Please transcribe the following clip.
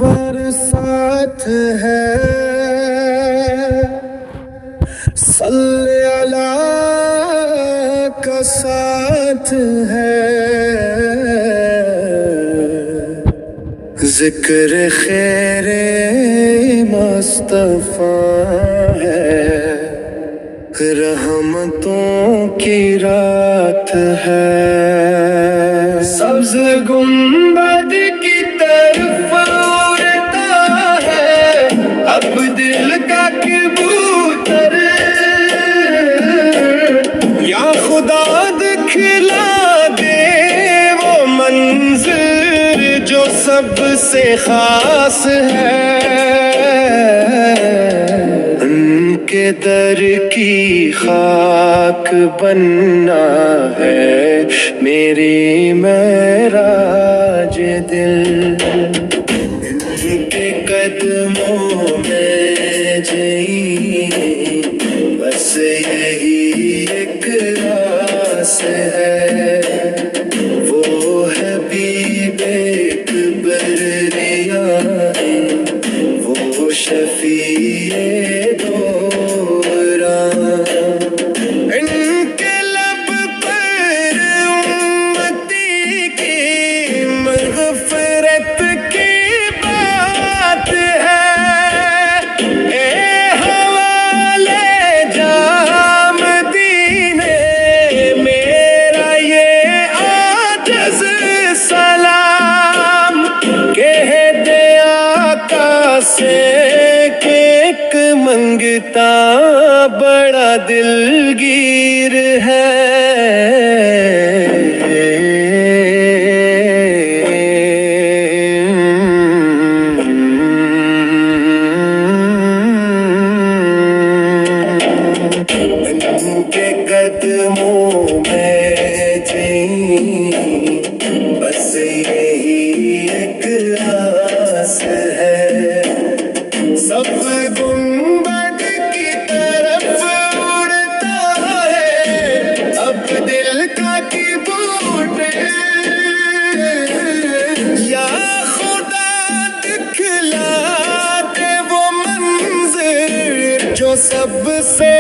برسات ہے، صلی اللہ کا ساتھ ہے، ذکر خیر مصطفیٰ ہے، رحمتوں کی رات ہے، سبز گنبد کی طرف اڑتا ہے اب دل کا کبوتر، یا خدا دکھلا دے وہ منظر جو سب سے خاص ہے، ان کے در کی خاک بننا ہے میری معراج دل، ان کے قدموں میں جئی بس یہی ایک راس ہے، وہ حبیب کبریائی وہ شفیع دوران، ان کے لب پر امتی کی مغفرت کی بات ہے، اے حوالے جام مدینے میرا یہ عاجز سلام، کہہ دے آقا سے کہ ایک منگتا بڑا دلگیر ہے، ان کے قدموں میں جئی بس یہی ایک آس ہے، سب گنبد کی طرف اڑتا ہے اب دل کا کبوتر، یا خدا دکھلا دے وہ منظر جو سب سے